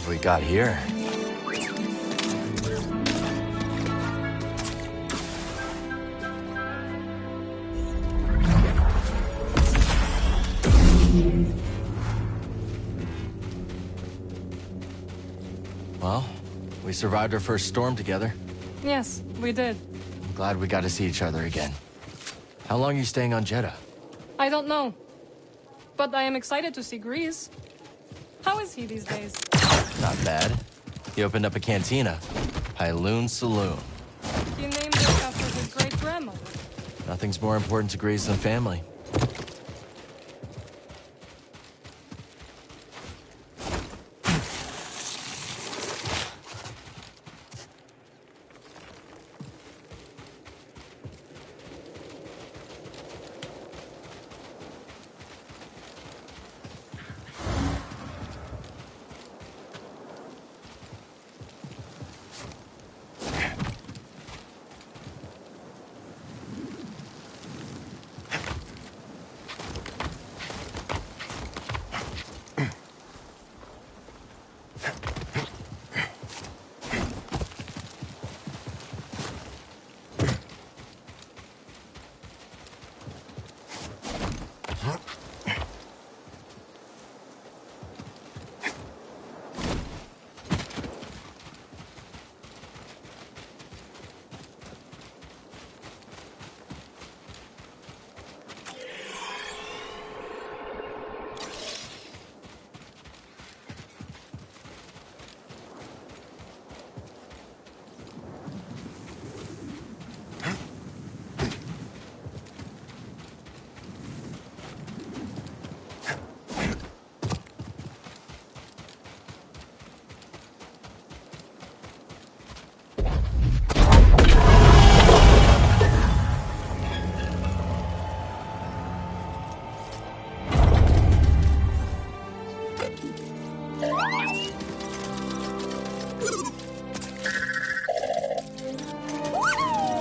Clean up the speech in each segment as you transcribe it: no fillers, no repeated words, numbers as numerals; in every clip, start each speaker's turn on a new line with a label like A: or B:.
A: have we got here? Well, we survived our first storm together.
B: Yes, we did.
A: I'm glad we got to see each other again. How long are you staying on Jeddah?
B: I don't know. But I am excited to see Grease. How is he these days?
A: Not bad. He opened up a cantina. Pyloon Saloon.
B: He named it after his great-grandmother.
A: Nothing's more important to Grease than family.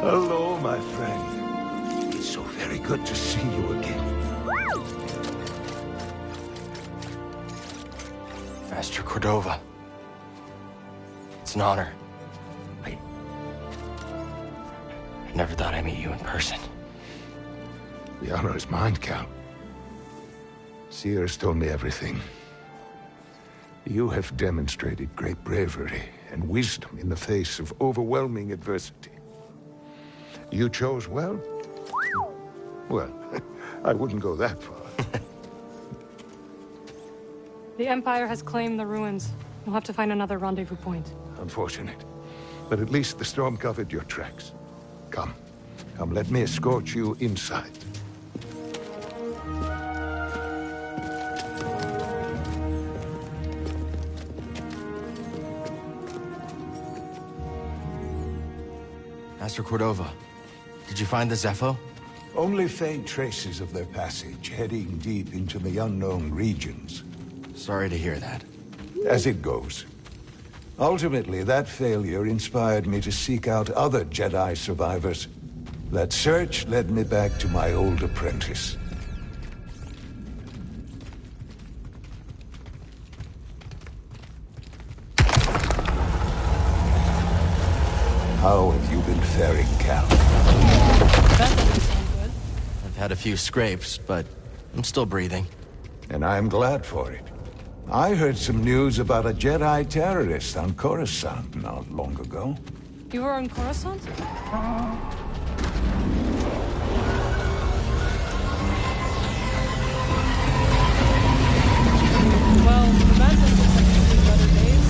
C: Hello, my friend. It's so very good to see you again.
A: Master Cordova. It's an honor. I never thought I'd meet you in person.
C: The honor is mine, Cal. Seers told me everything. You have demonstrated great bravery and wisdom in the face of overwhelming adversity. You chose well? Well, I wouldn't go that far.
B: The Empire has claimed the ruins. We'll have to find another rendezvous point.
C: Unfortunate. But at least the storm covered your tracks. Come, let me escort you inside.
A: Master Cordova, did you find the Zepho?
C: Only faint traces of their passage, heading deep into the unknown regions.
A: Sorry to hear that.
C: As it goes. Ultimately, that failure inspired me to seek out other Jedi survivors. That search led me back to my old apprentice. How have you been faring, Cal?
B: That doesn't sound good.
A: I've had a few scrapes, but I'm still breathing.
C: And I'm glad for it. I heard some news about a Jedi terrorist on Coruscant not long ago.
B: You were on Coruscant? Well, the Mantis looks like he's seen better days.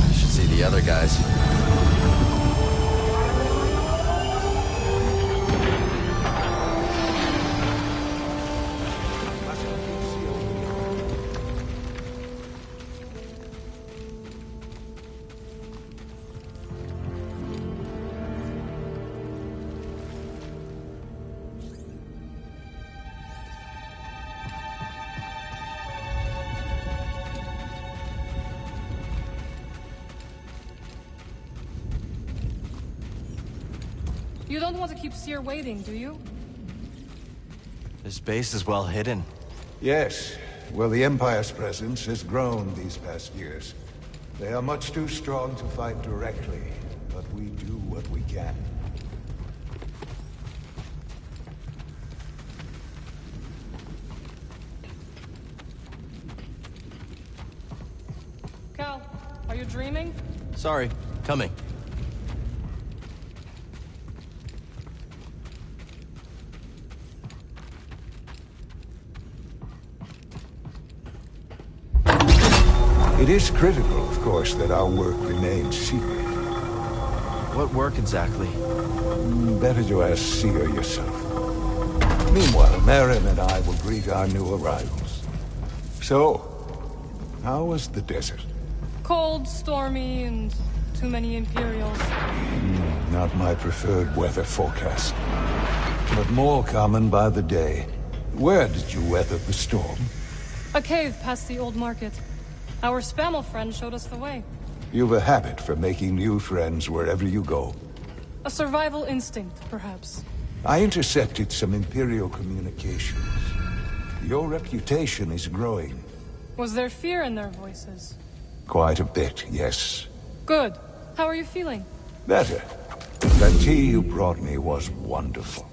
A: You should see the other guys.
B: You don't want to keep Seer waiting, do you?
A: This base is well hidden.
C: Yes. Well, the Empire's presence has grown these past years. They are much too strong to fight directly, but we do what we can.
B: Cal, are you dreaming?
A: Sorry, coming.
C: It is critical, of course, that our work remains secret.
A: What work exactly?
C: Better to ask Seer yourself. Meanwhile, Marin and I will greet our new arrivals. So, how was the desert?
B: Cold, stormy, and too many Imperials.
C: Not my preferred weather forecast. But more common by the day. Where did you weather the storm?
B: A cave past the old market. Our Spammel friend showed us the way.
C: You've a habit for making new friends wherever you go.
B: A survival instinct, perhaps.
C: I intercepted some Imperial communications. Your reputation is growing.
B: Was there fear in their voices?
C: Quite a bit, yes.
B: Good. How are you feeling?
C: Better. That tea you brought me was wonderful.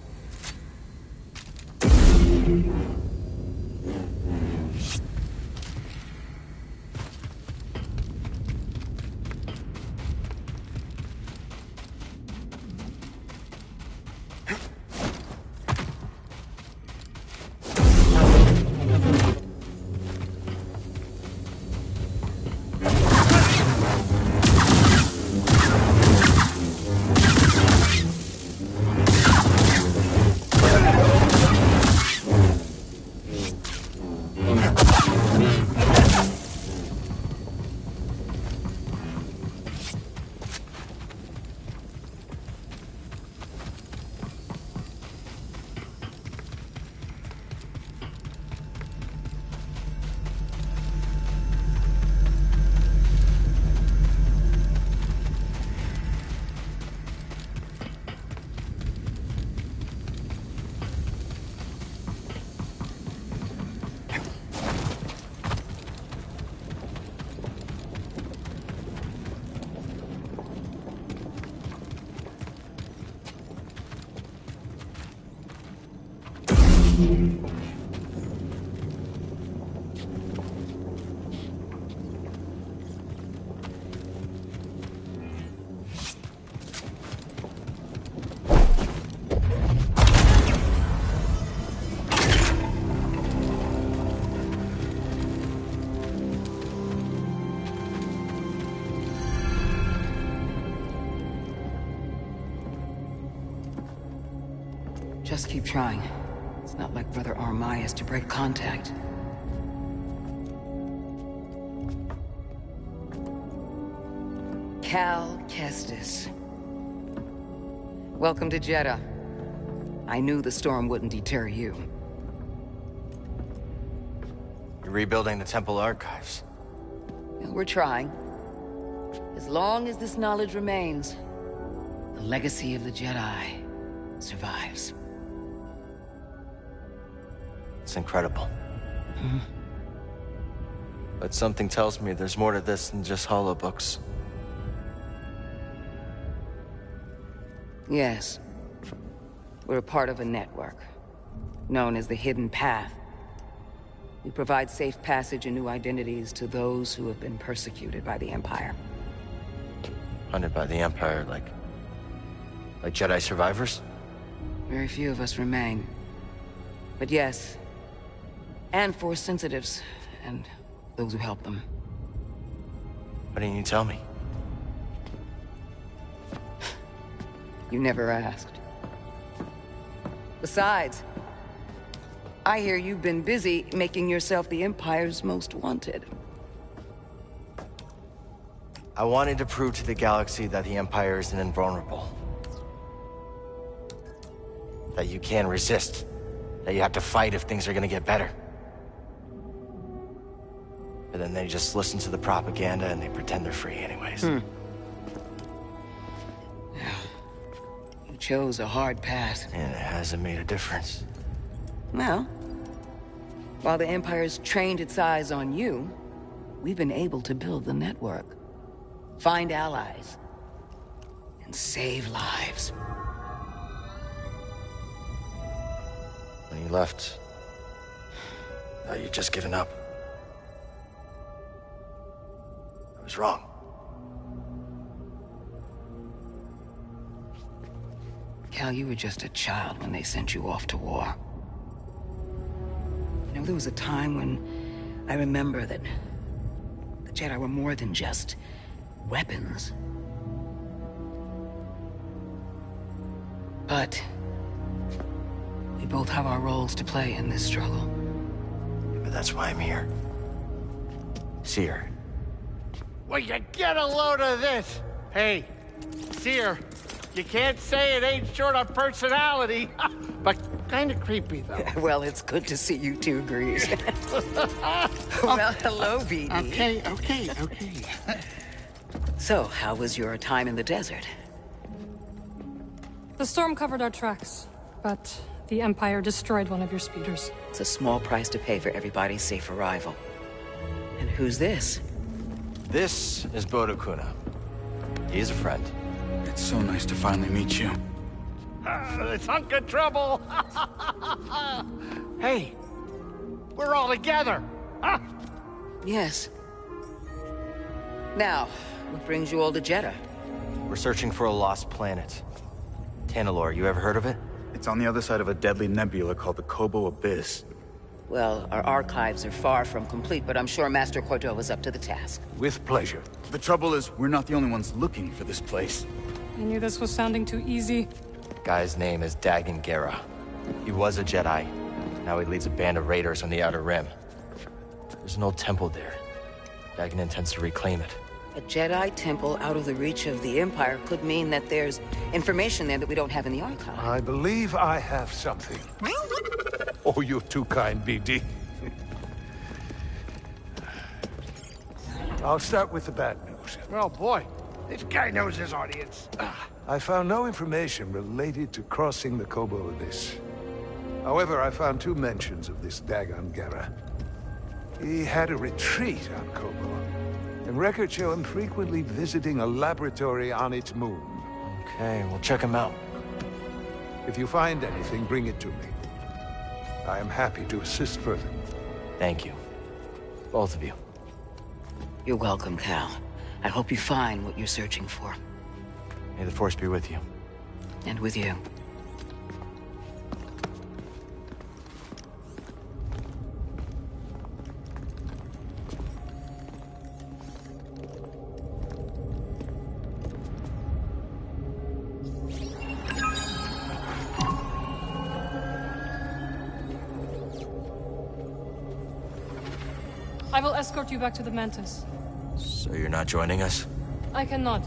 D: Just keep trying. It's not like Brother Armai is to break contact. Cal Kestis. Welcome to Jeddah. I knew the storm wouldn't deter you.
A: You're rebuilding the temple archives.
D: We're trying. As long as this knowledge remains, the legacy of the Jedi survives.
A: It's incredible. But something tells me there's more to this than just holobooks.
D: Yes. We're a part of a network, known as the Hidden Path. We provide safe passage and new identities to those who have been persecuted by the Empire.
A: Hunted by the Empire, like Jedi survivors?
D: Very few of us remain. But yes, and Force sensitives, and those who help them.
A: Why didn't you tell me?
D: You never asked. Besides, I hear you've been busy making yourself the Empire's most wanted.
A: I wanted to prove to the galaxy that the Empire isn't invulnerable. That you can resist. That you have to fight if things are gonna get better. But then they just listen to the propaganda and they pretend they're free anyways.
D: You chose a hard path.
A: And it hasn't made a difference.
D: Well, while the Empire's trained its eyes on you, we've been able to build the network. find allies, and save lives.
A: When you left, you'd just given up. I was wrong.
D: Cal, you were just a child when they sent you off to war. You know, there was a time when I remember that the Jedi were more than just weapons. But we both have our roles to play in this struggle.
A: But that's why I'm here. Seer.
E: Well, you get a load of this. Hey, Seer, you can't say it ain't short of personality, but kind of creepy, though.
D: Well, it's good to see you two, Grease. Well, hello, BD.
E: Okay.
D: So, how was your time in the desert?
B: The storm covered our tracks, but the Empire destroyed one of your speeders.
D: It's a small price to pay for everybody's safe arrival. And who's this?
A: This is Bodo Kuna. He's a friend.
F: It's so nice to finally meet you.
E: This hunk of trouble. Hey, we're all together. Huh?
D: Yes. Now, what brings you all to Jeddah?
A: We're searching for a lost planet. Tanalorr, you ever heard of it?
F: It's on the other side of a deadly nebula called the Kobo Abyss.
D: Well, our archives are far from complete, but I'm sure Master Cordova's up to the task.
C: With pleasure.
F: The trouble is, we're not the only ones looking for this place.
B: I knew this was sounding too easy.
A: Guy's name is Dagan Gera. He was a Jedi. Now he leads a band of raiders on the Outer Rim. There's an old temple there. Dagan intends to reclaim it.
D: A Jedi temple out of the reach of the Empire could mean that there's information there that we don't have in the archive.
C: I believe I have something. Oh, you're too kind, BD. I'll start with the bad news.
E: Oh, boy. This guy knows his audience.
C: I found no information related to crossing the Kobo Abyss. However, I found 2 mentions of this Dagan Gera. He had a retreat on Kobo, and records show him frequently visiting a laboratory on its moon.
A: Okay, we'll check him out.
C: If you find anything, bring it to me. I am happy to assist further.
A: Thank you. Both of you.
D: You're welcome, Cal. I hope you find what you're searching for.
A: May the Force be with you.
D: And with you.
B: I will escort you back to the Mantis.
A: So you're not joining us?
B: I cannot.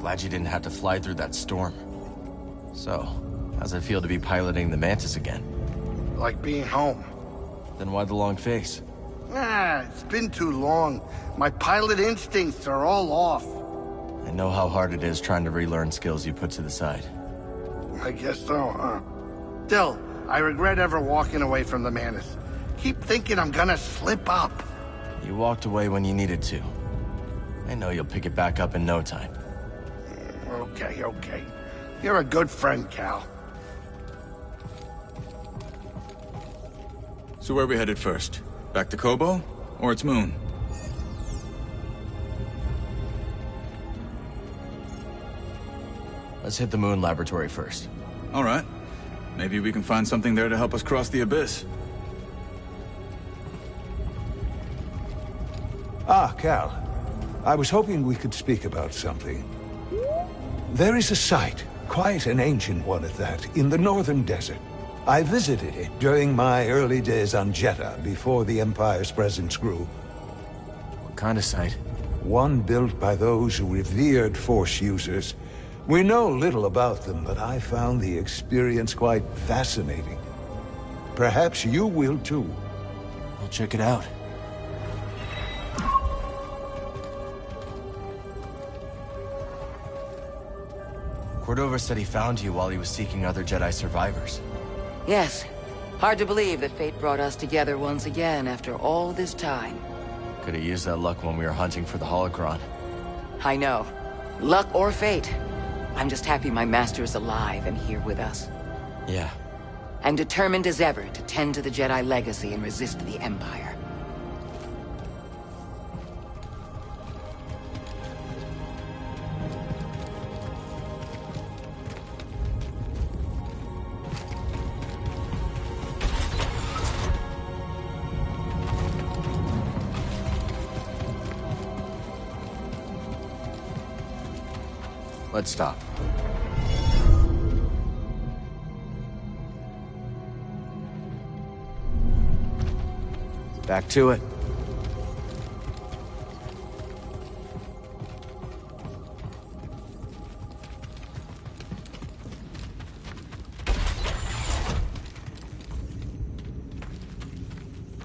A: Glad you didn't have to fly through that storm. So, how's it feel to be piloting the Mantis again?
E: Like being home.
A: Then why the long face?
E: It's been too long. My pilot instincts are all off.
A: I know how hard it is trying to relearn skills you put to the side.
E: I guess so, huh? Still, I regret ever walking away from the Mantis. Keep thinking I'm gonna slip up.
A: You walked away when you needed to. I know you'll pick it back up in no time.
E: Okay. You're a good friend, Cal.
F: So where are we headed first? Back to Kobo? Or its moon?
A: Let's hit the moon laboratory first.
F: All right. Maybe we can find something there to help us cross the abyss.
C: Ah, Cal. I was hoping we could speak about something. There is a site, quite an ancient one at that, in the northern desert. I visited it during my early days on Jeddah, before the Empire's presence grew.
A: What kind of site?
C: One built by those who revered Force users. We know little about them, but I found the experience quite fascinating. Perhaps you will too.
A: I'll check it out. Cordova said he found you while he was seeking other Jedi survivors.
D: Yes. Hard to believe that fate brought us together once again after all this time.
A: Could have used that luck when we were hunting for the holocron.
D: I know. Luck or fate. I'm just happy my master is alive and here with us.
A: Yeah.
D: I'm determined as ever to tend to the Jedi legacy and resist the Empire.
A: Let's stop. Back to it.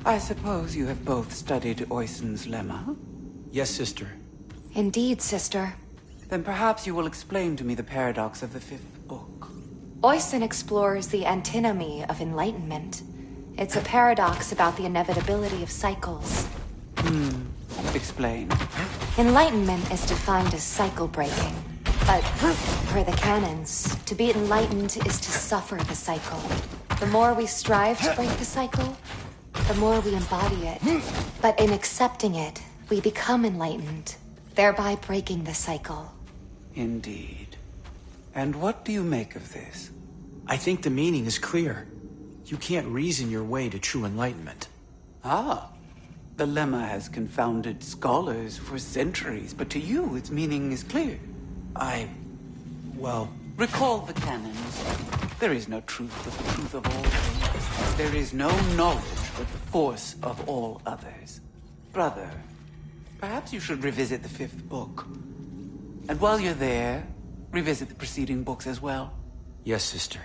G: I suppose you have both studied Oisin's lemma?
F: Yes, sister.
H: Indeed, sister.
G: Then perhaps you will explain to me the paradox of the fifth book.
H: Oisin explores the antinomy of enlightenment. It's a paradox about the inevitability of cycles.
G: Explain.
H: Enlightenment is defined as cycle breaking. But, per the canons, to be enlightened is to suffer the cycle. The more we strive to break the cycle, the more we embody it. But in accepting it, we become enlightened, thereby breaking the cycle.
G: Indeed. And what do you make of this?
I: I think the meaning is clear. You can't reason your way to true enlightenment.
G: Ah. The lemma has confounded scholars for centuries, but to you its meaning is clear.
I: Well...
G: Recall the canons. There is no truth but the truth of all things. There is no knowledge but the force of all others. Brother, perhaps you should revisit the fifth book. And while you're there, revisit the preceding books as well.
I: Yes, sister.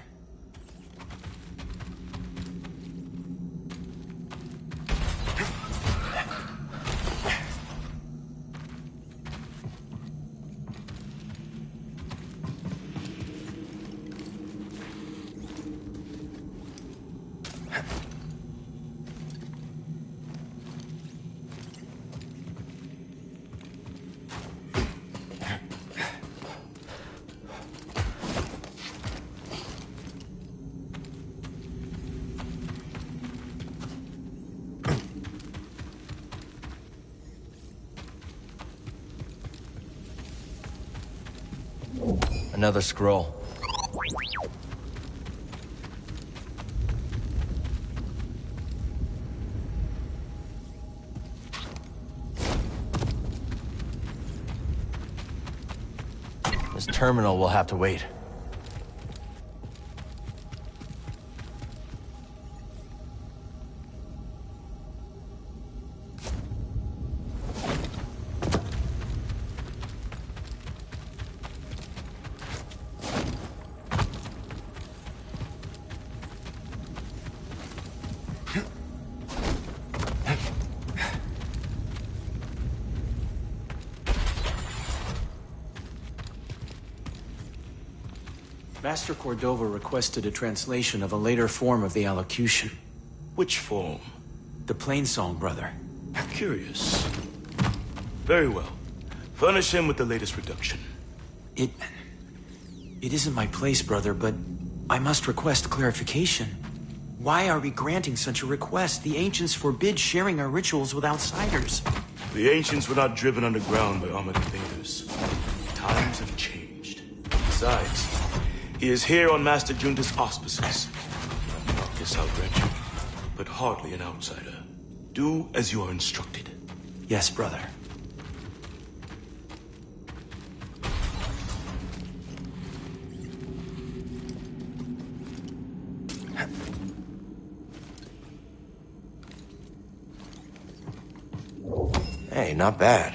A: Another scroll. This terminal will have to wait.
I: Master Cordova requested a translation of a later form of the allocution.
J: Which form?
I: The Plainsong, brother.
J: Curious. Very well. Furnish him with the latest reduction.
I: It isn't my place, brother, but I must request clarification. Why are we granting such a request? The ancients forbid sharing our rituals with outsiders.
J: The ancients were not driven underground by armored invaders. Times have changed. Besides, he is here on Master Junta's auspices. A Marcus Outrancher, but hardly an outsider. Do as you are instructed.
I: Yes, brother.
A: Hey, not bad.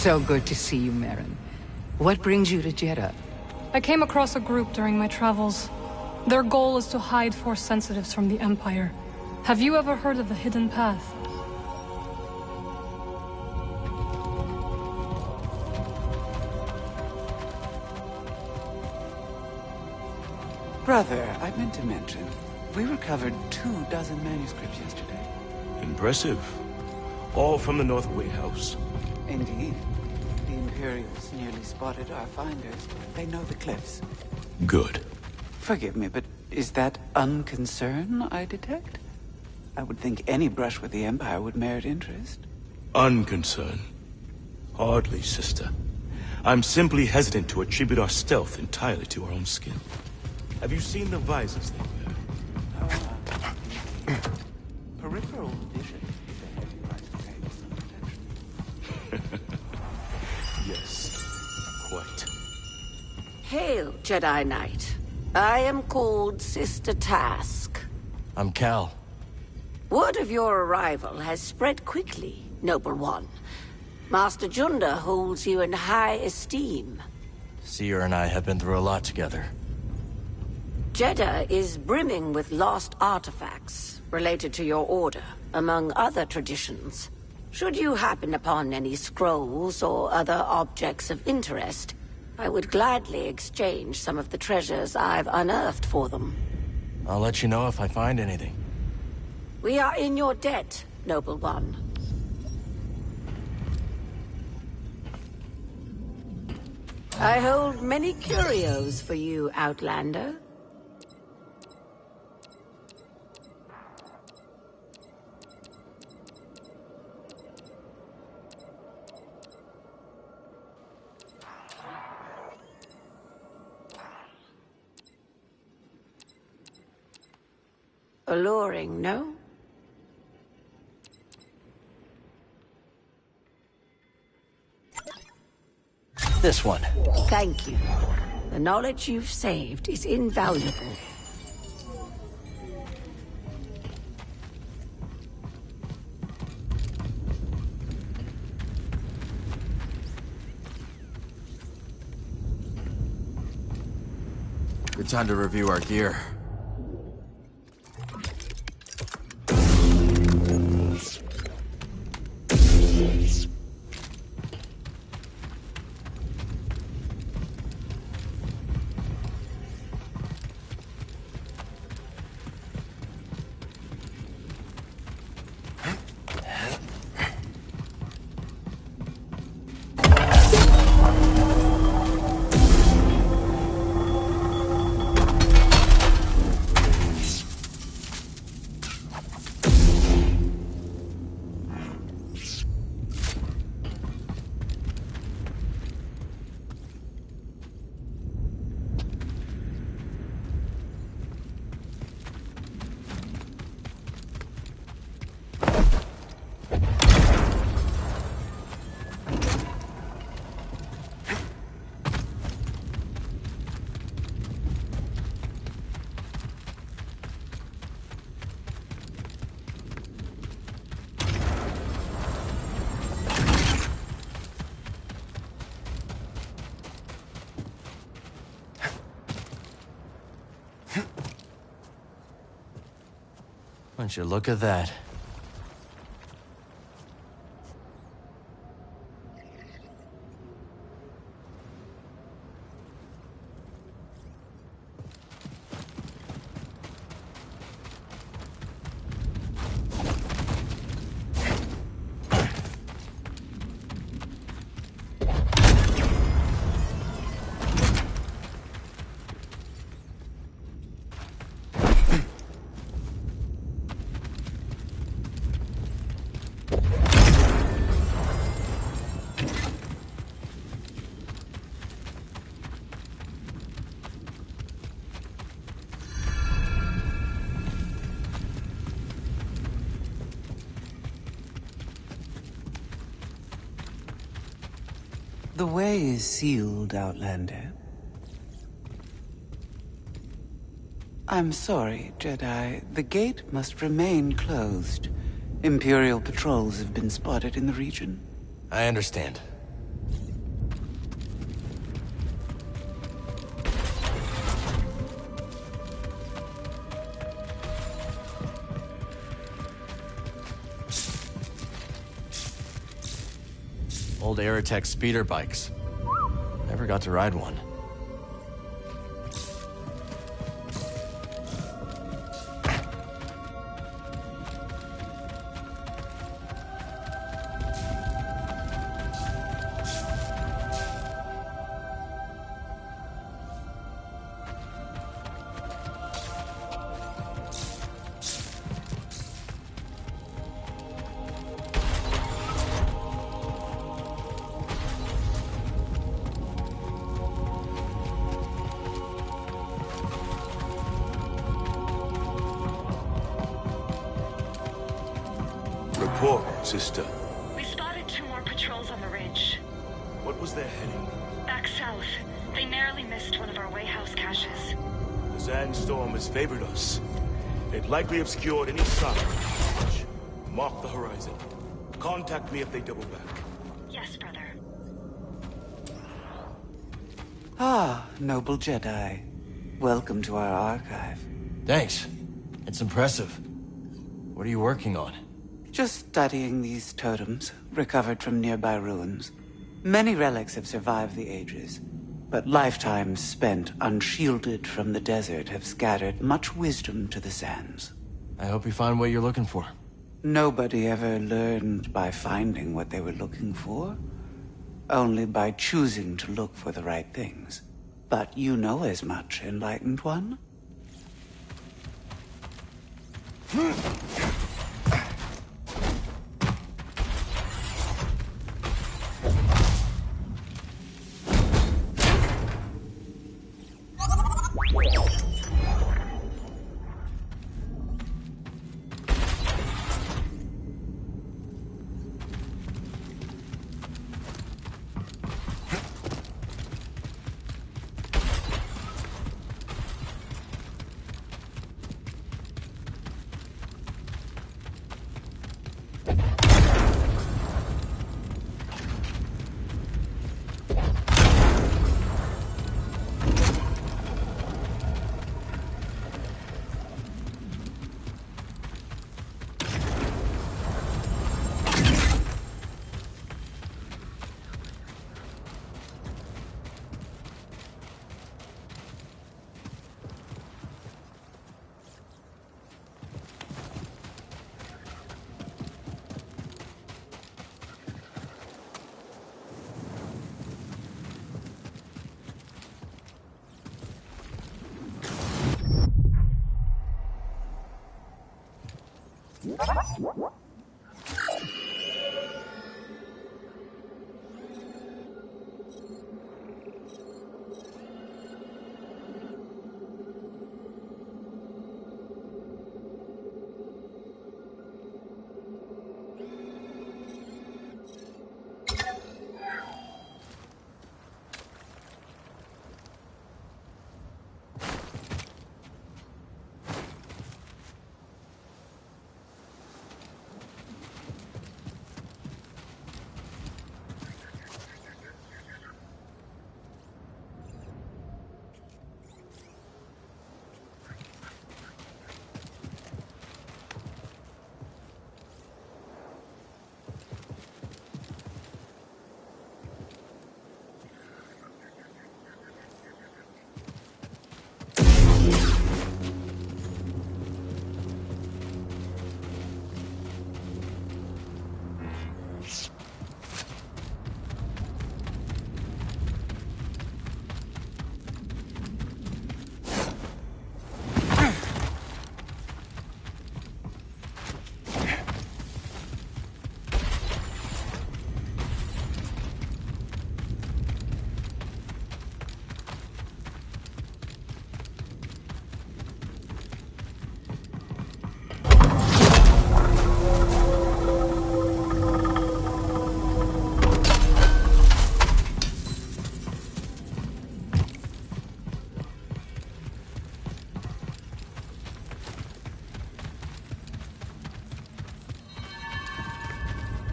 D: So good to see you, Merrin. What brings you to Jeddah?
B: I came across a group during my travels. Their goal is to hide Force sensitives from the Empire. Have you ever heard of the Hidden Path?
G: Brother, I meant to mention, we recovered 24 manuscripts yesterday.
J: Impressive. All from the North Way House.
G: Indeed. The Imperials nearly spotted our finders. They know the cliffs.
J: Good.
G: Forgive me, but is that unconcern I detect? I would think any brush with the Empire would merit interest.
J: Unconcern? Hardly, sister. I'm simply hesitant to attribute our stealth entirely to our own skill. Have you seen the visors they wear?
G: Peripheral vision is a heavy price to pay for some protection.
J: Yes, quite.
K: Hail, Jedi Knight. I am called Sister Task.
A: I'm Cal.
K: Word of your arrival has spread quickly, Noble One. Master Junda holds you in high esteem.
A: Seer and I have been through a lot together.
K: Jeddah is brimming with lost artifacts related to your order, among other traditions. Should you happen upon any scrolls or other objects of interest, I would gladly exchange some of the treasures I've unearthed for them.
A: I'll let you know if I find anything.
K: We are in your debt, Noble One. I hold many curios for you, Outlander. Alluring, no?
A: This one.
K: Thank you. The knowledge you've saved is invaluable.
A: Good time to review our gear. Won't you look at that?
G: The way is sealed, Outlander. I'm sorry, Jedi. The gate must remain closed. Imperial patrols have been spotted in the region.
A: I understand. old Aerotech speeder bikes. Never got to ride one.
J: Report, sister.
L: We spotted 2 more patrols on the ridge.
J: What was their heading?
L: Back south. They narrowly missed one of our wayhouse caches.
J: The sandstorm has favored us. They've likely obscured any sign. Mark the horizon. Contact me if they double back.
L: Yes, brother.
G: Ah, noble Jedi. Welcome to our archive.
A: Thanks. It's impressive. What are you working on?
G: Just studying these totems, recovered from nearby ruins. Many relics have survived the ages, but lifetimes spent unshielded from the desert have scattered much wisdom to the sands.
A: I hope you find what you're looking for.
G: Nobody ever learned by finding what they were looking for, only by choosing to look for the right things. But you know as much, Enlightened One.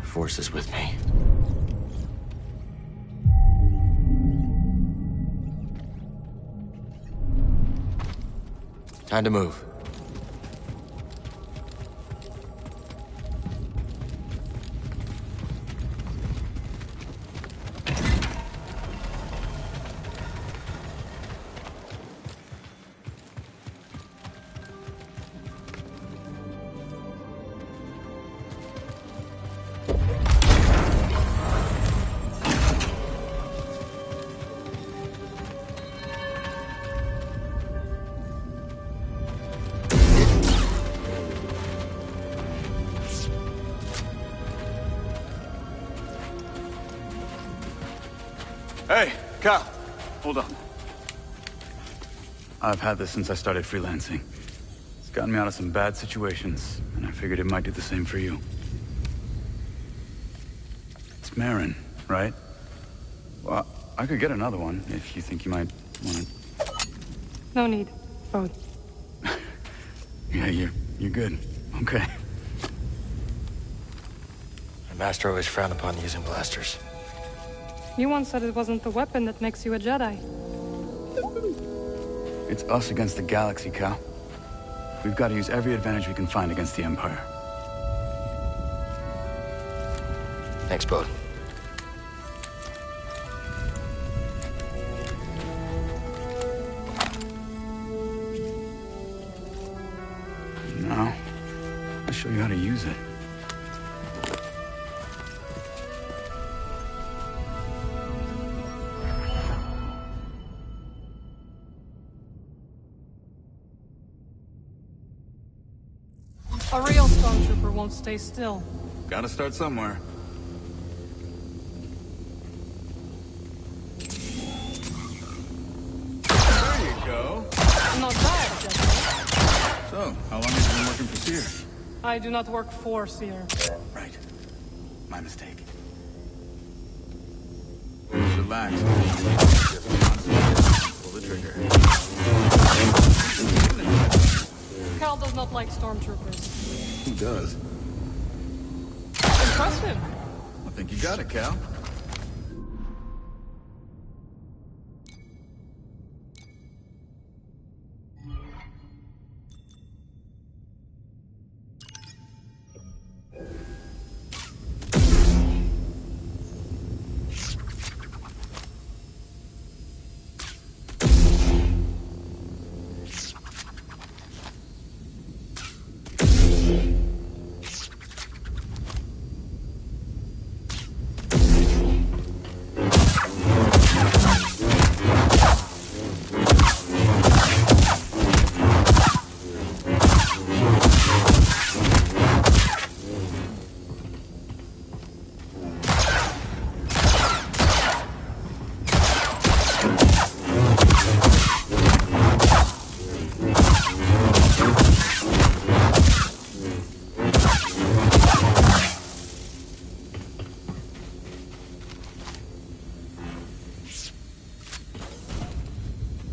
A: Force is with me. Time to move.
F: Cal, hold on. I've had this since I started freelancing. It's gotten me out of some bad situations, and I figured it might do the same for you. It's Marin, right? Well, I could get another one if you think you might want it.
B: No need. Both.
F: Yeah, you're good. Okay.
A: My master always frowned upon using blasters.
B: You once said it wasn't the weapon that makes you a Jedi.
F: It's us against the galaxy, Cal. We've got to use every advantage we can find against the Empire.
A: Thanks, Bode.
F: Now, I'll show you how to use it.
B: A real stormtrooper won't stay still.
F: Gotta start somewhere. There you go.
B: Not bad, Jedi.
F: So, how long have you been working for Seer?
B: I do not work for Seer.
F: Right. My mistake. Relax. Pull the trigger.
B: Cal does not like stormtroopers.
F: Who does?
B: Impressive.
F: I think you got it, Cal.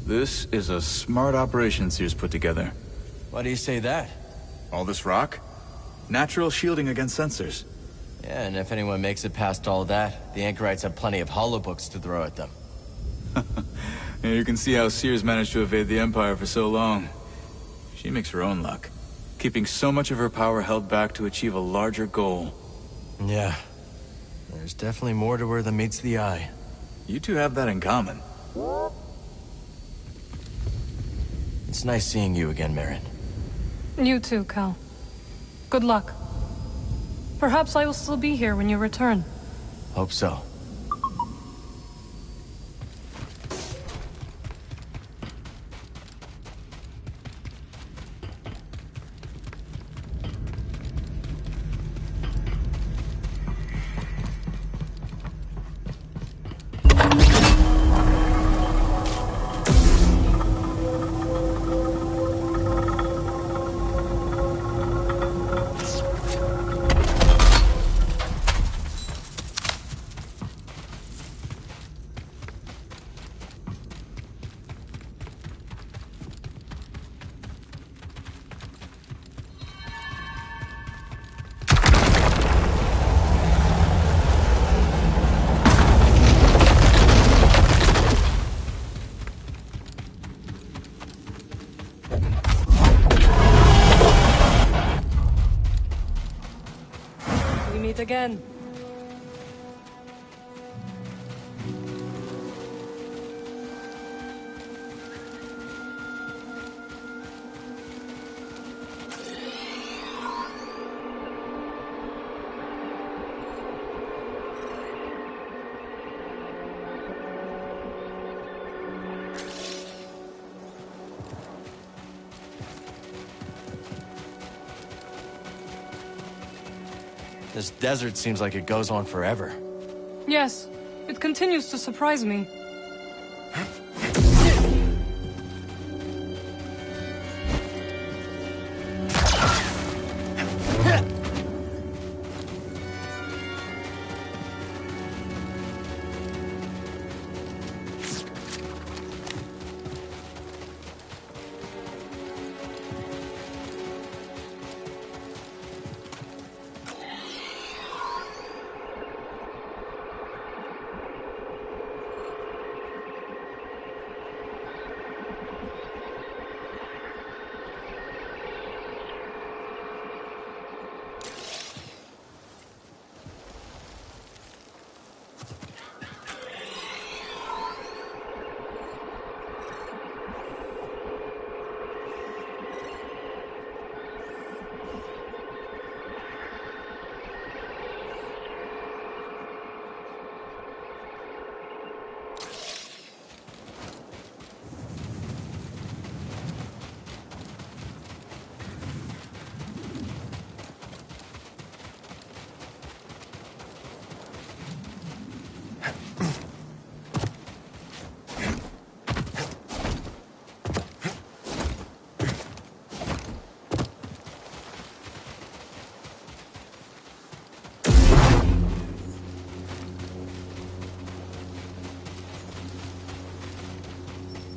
F: This is a smart operation Seer's put together.
A: Why do you say that?
F: All this rock? Natural shielding against sensors.
A: Yeah, and if anyone makes it past all that, the Anchorites have plenty of holobooks to throw at them.
F: Yeah, you can see how Seer's managed to evade the Empire for so long. She makes her own luck, keeping so much of her power held back to achieve a larger goal.
A: Yeah. There's definitely more to her than meets the eye.
F: You two have that in common.
A: It's nice seeing you again, Marin.
B: You too, Cal. Good luck. Perhaps I will still be here when you return.
A: Hope so.
B: Again.
A: This desert seems like it goes on forever.
B: Yes, it continues to surprise me.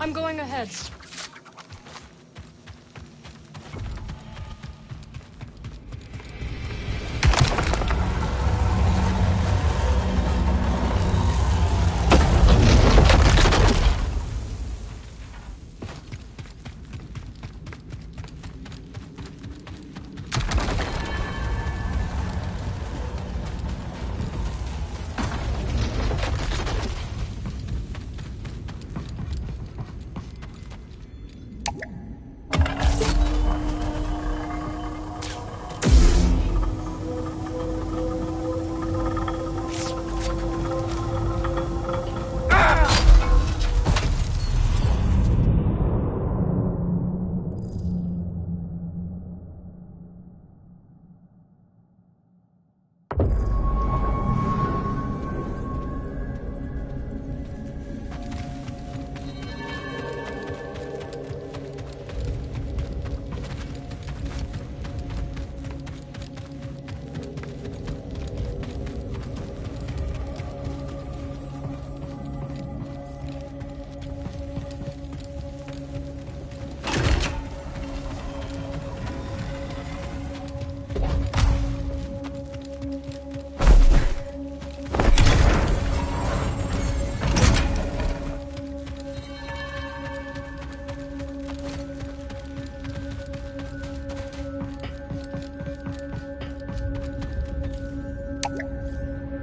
B: I'm going ahead.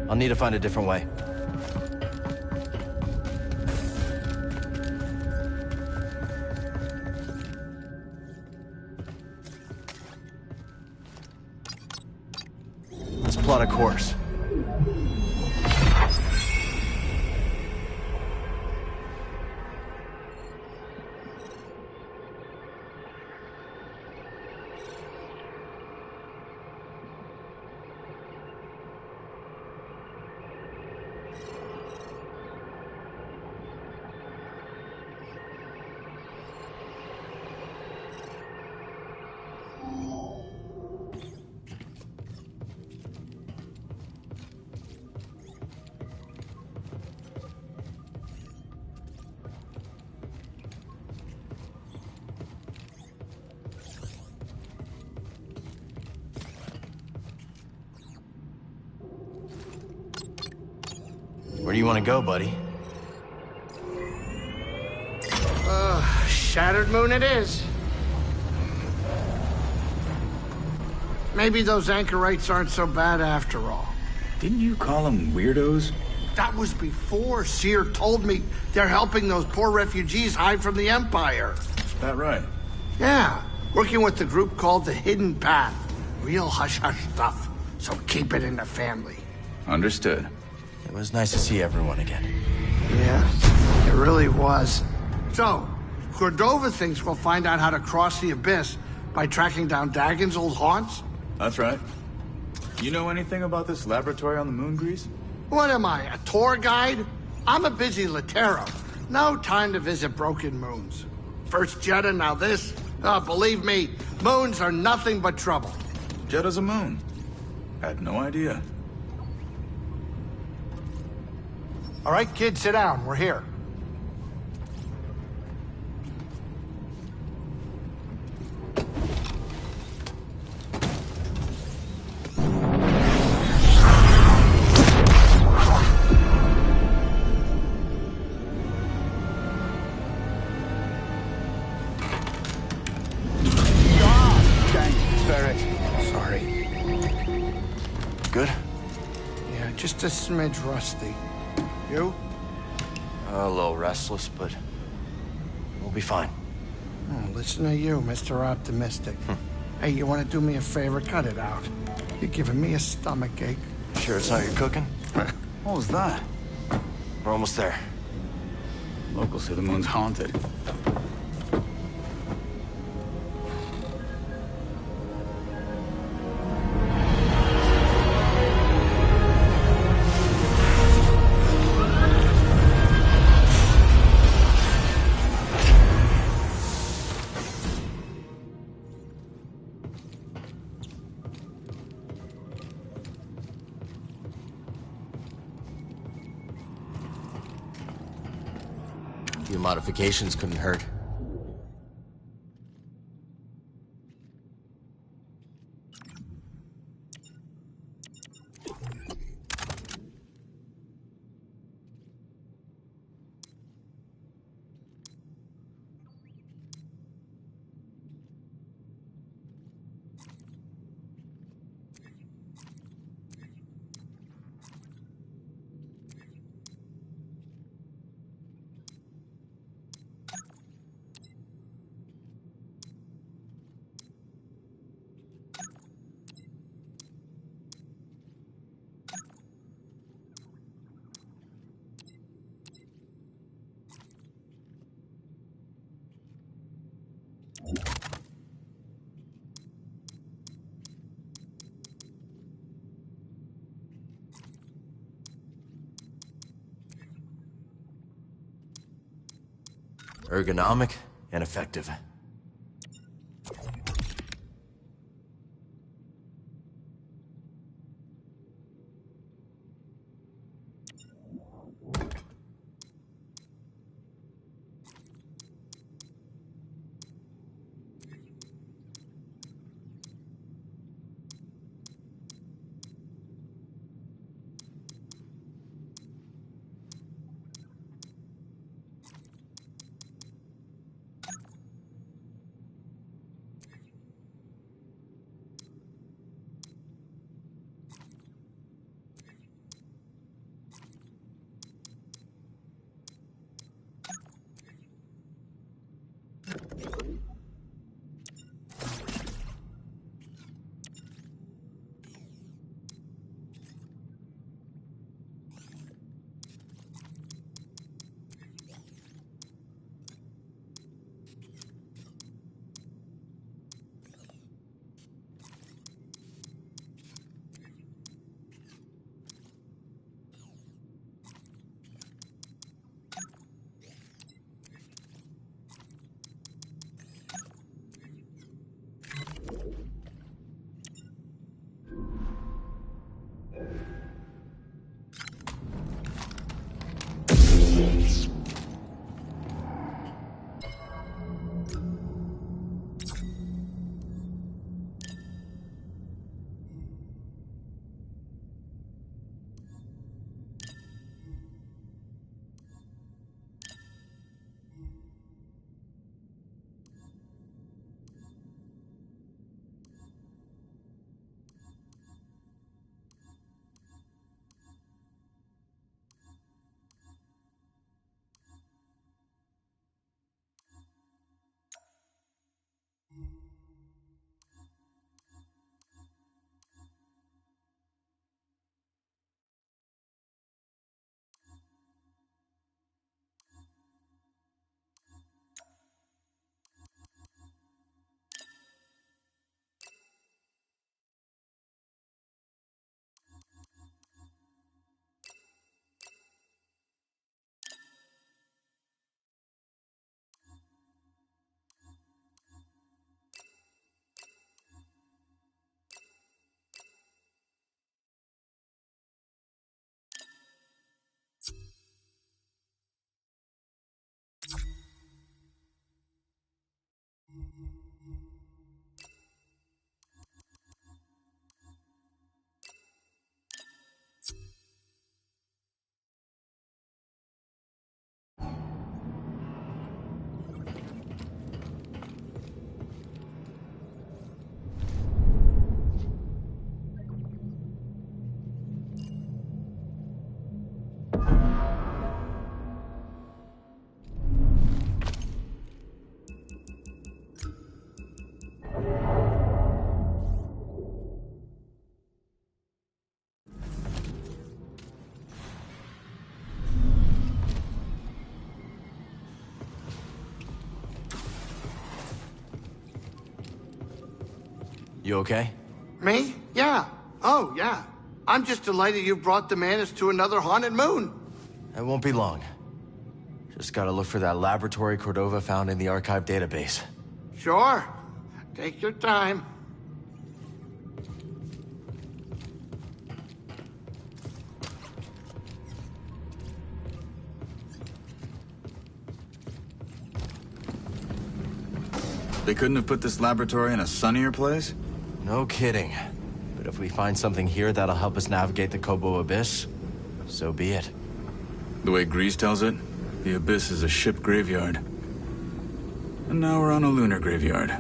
A: I'll need to find a different way. Let's plot a course. Where do you want to go, buddy?
E: Shattered Moon it is. Maybe those anchorites aren't so bad after all.
F: Didn't you call them weirdos?
E: That was before Seer told me they're helping those poor refugees hide from the Empire.
F: Is that right?
E: Yeah, working with the group called the Hidden Path. Real hush-hush stuff, so keep it in the family.
F: Understood.
A: It was nice to see everyone again.
E: Yeah, it really was. So, Cordova thinks we'll find out how to cross the abyss by tracking down Dagon's old haunts?
F: That's right. You know anything about this laboratory on the moon, Grease?
E: What am I, a tour guide? I'm a busy Latero. No time to visit broken moons. First Jeddah, now this. Oh, believe me, moons are nothing but trouble.
F: Jeddah's a moon. Had no idea.
E: All right, kids, sit down. We're here. Just a smidge rusty. You?
A: A little restless, but we'll be fine.
E: Oh, listen to you, Mr. Optimistic. Hey, you want to do me a favor? Cut it out. You're giving me a stomachache.
A: Sure it's not your cooking?
F: What was that?
A: We're almost there.
F: Locals say the moon's haunted.
A: modifications couldn't hurt. Ergonomic and effective. You okay?
E: Me? Yeah. Oh, yeah. I'm just delighted you brought the Manus to another haunted moon.
A: It won't be long. Just gotta look for that laboratory Cordova found in the archive database.
E: Sure. Take your time.
F: They couldn't have put this laboratory in a sunnier place?
A: No kidding. But if we find something here that'll help us navigate the Kobo Abyss, so be it.
F: The way Grease tells it, the Abyss is a ship graveyard. And now we're on a lunar graveyard.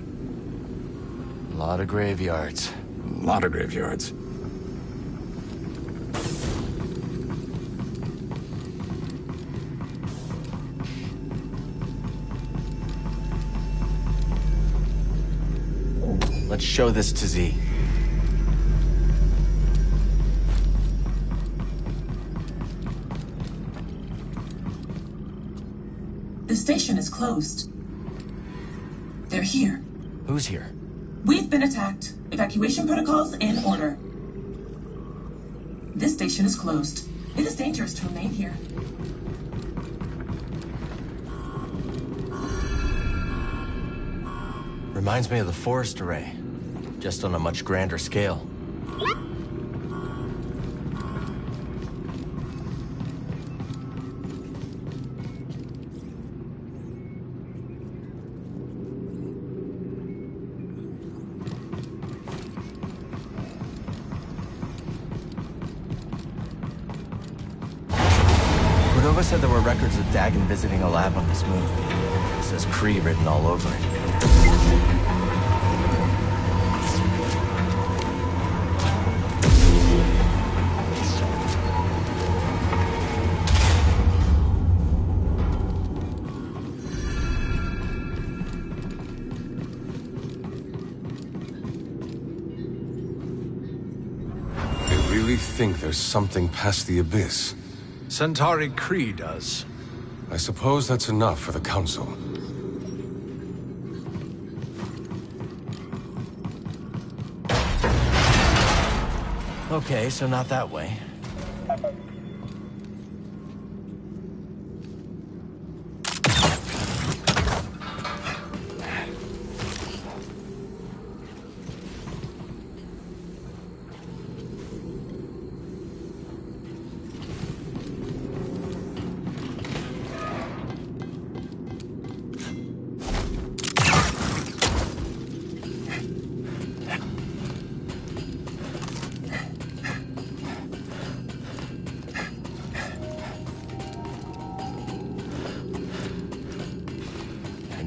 A: A lot of graveyards.
F: A lot of graveyards.
A: Let's show this to Z.
M: The station is closed. They're here.
A: Who's here?
M: We've been attacked. Evacuation protocols in order. This station is closed. It is dangerous to remain here.
A: Reminds me of the forest array, just on a much grander scale. Cordova said there were records of Dagon visiting a lab on this moon. It says Kree written all over it.
N: Think there's something past the Abyss.
C: Centauri Kree does.
N: I suppose that's enough for the Council.
A: Okay, so not that way.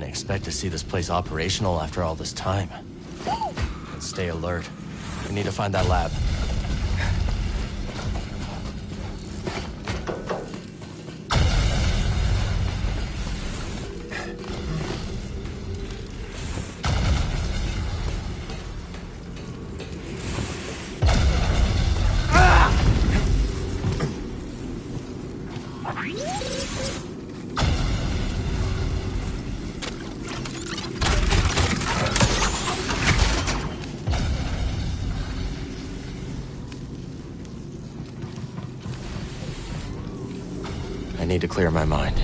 A: Expect to see this place operational after all this time. Let's stay alert. We need to find that lab. I need to clear my mind.